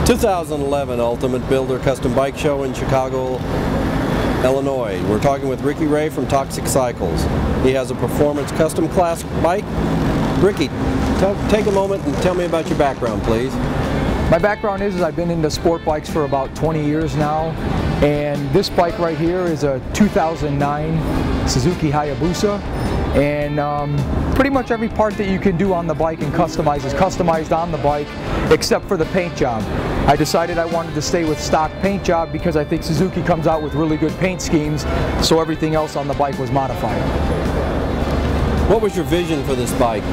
2011 Ultimate Builder Custom Bike Show in Chicago, Illinois. We're talking with Ricky Ray from Toxic Cycles. He has a performance custom class bike. Ricky, take a moment and tell me about your background, please. My background is I've been into sport bikes for about 20 years now, and this bike right here is a 2009 Suzuki Hayabusa, and pretty much every part that you can do on the bike and customize is customized on the bike except for the paint job. I decided I wanted to stay with stock paint job because I think Suzuki comes out with really good paint schemes, so everything else on the bike was modified. What was your vision for this bike?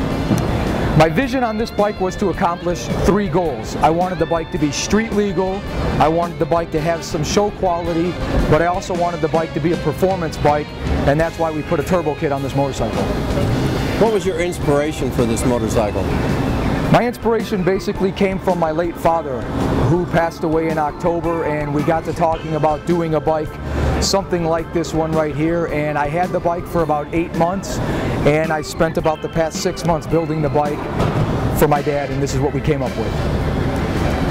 My vision on this bike was to accomplish 3 goals. I wanted the bike to be street legal, I wanted the bike to have some show quality, but I also wanted the bike to be a performance bike, and that's why we put a turbo kit on this motorcycle. What was your inspiration for this motorcycle? My inspiration basically came from my late father, who passed away in October, and we got to talking about doing a bike something like this one right here, and I had the bike for about 8 months, and I spent about the past 6 months building the bike for my dad, and this is what we came up with.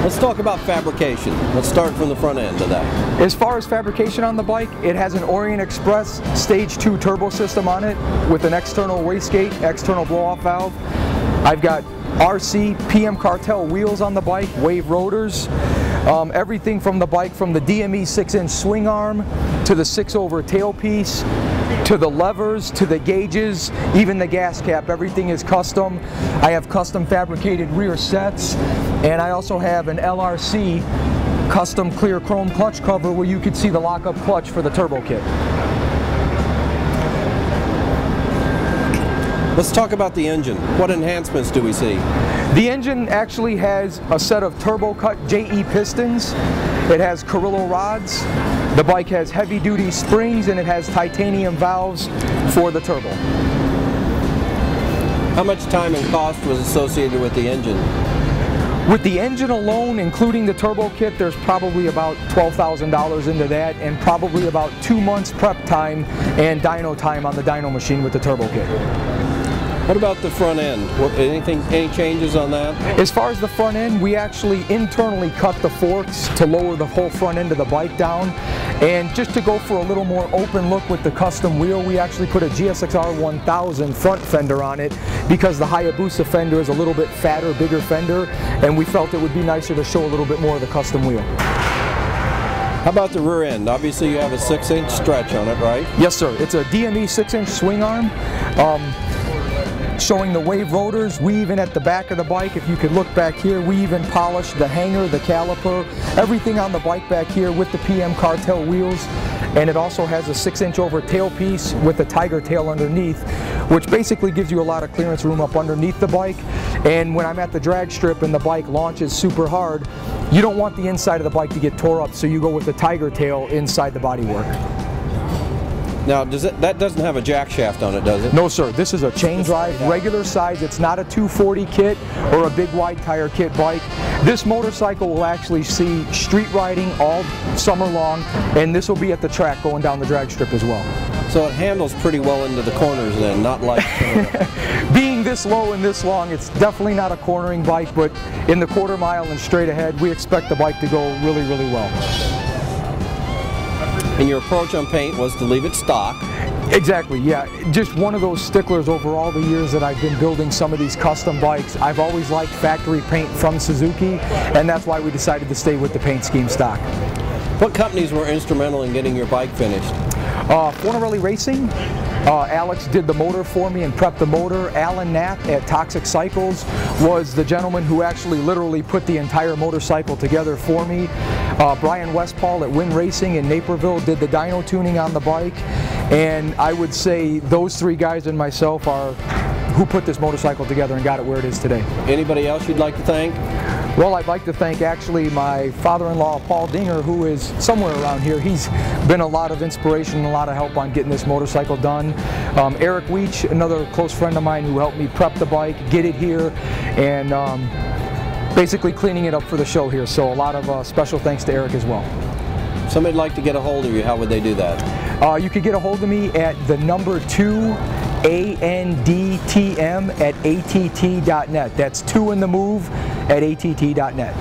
Let's talk about fabrication. Let's start from the front end of that. As far as fabrication on the bike, it has an Orient Express Stage 2 turbo system on it with an external wastegate, external blow-off valve. I've got RC PM Cartel wheels on the bike, wave rotors, everything from the bike, from the DME 6-inch swing arm to the 6-over tailpiece, to the levers, to the gauges, even the gas cap, everything is custom. I have custom fabricated rear sets, and I also have an LRC custom clear chrome clutch cover where you can see the lockup clutch for the turbo kit. Let's talk about the engine. What enhancements do we see? The engine actually has a set of turbo cut JE pistons. It has Carrillo rods. The bike has heavy duty springs, and it has titanium valves for the turbo. How much time and cost was associated with the engine? With the engine alone, including the turbo kit, there's probably about $12,000 into that, and probably about 2 months prep time and dyno time on the dyno machine with the turbo kit. What about the front end? Any changes on that? As far as the front end, we actually internally cut the forks to lower the whole front end of the bike down. And just to go for a little more open look with the custom wheel, we actually put a GSXR 1000 front fender on it because the Hayabusa fender is a little bit fatter, bigger fender, and we felt it would be nicer to show a little bit more of the custom wheel. How about the rear end? Obviously you have a 6-inch stretch on it, right? Yes, sir. It's a DME 6-inch swing arm. Showing the wave rotors. We even, at the back of the bike, if you could look back here, we even polished the hanger, the caliper, everything on the bike back here with the PM Cartel wheels. And it also has a 6-inch over tailpiece with a tiger tail underneath, which basically gives you a lot of clearance room up underneath the bike. And when I'm at the drag strip and the bike launches super hard, you don't want the inside of the bike to get tore up, so you go with the tiger tail inside the bodywork. Now, that doesn't have a jack shaft on it, does it? No, sir. This is a chain drive, regular size. It's not a 240 kit or a big wide tire kit bike. This motorcycle will actually see street riding all summer long, and this will be at the track going down the drag strip as well. So it handles pretty well into the corners then, not like... Being this low and this long, it's definitely not a cornering bike, but in the quarter mile and straight ahead, we expect the bike to go really, really well. And your approach on paint was to leave it stock. Exactly, yeah. Just one of those sticklers over all the years that I've been building some of these custom bikes. I've always liked factory paint from Suzuki, and that's why we decided to stay with the paint scheme stock. What companies were instrumental in getting your bike finished? Fornarelli Racing. Alex did the motor for me and prepped the motor. Alan Knapp at Toxic Cycles was the gentleman who actually literally put the entire motorcycle together for me. Brian Westpaul at Win Racing in Naperville did the dyno tuning on the bike, and I would say those 3 guys and myself are who put this motorcycle together and got it where it is today. Anybody else you'd like to thank? Well, I'd like to thank actually my father-in-law, Paul Dinger, who is somewhere around here. He's been a lot of inspiration and a lot of help on getting this motorcycle done. Eric Weech, another close friend of mine who helped me prep the bike, get it here, and basically cleaning it up for the show here. So a lot of special thanks to Eric as well. If somebody'd like to get a hold of you, how would they do that? You could get a hold of me at the number 2 ANDTM@att.net. That's 2 in the move at att.net.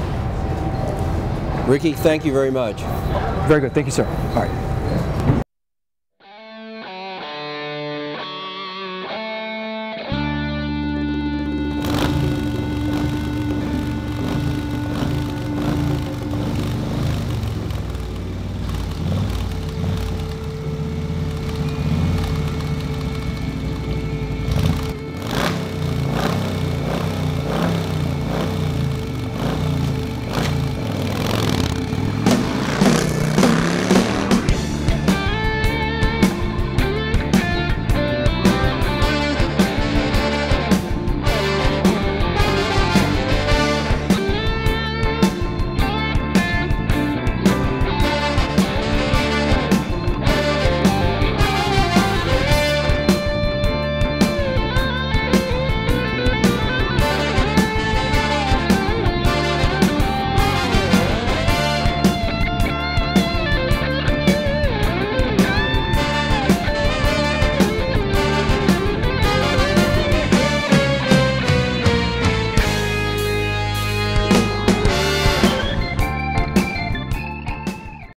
Ricky, thank you very much. Very good. Thank you, sir. All right.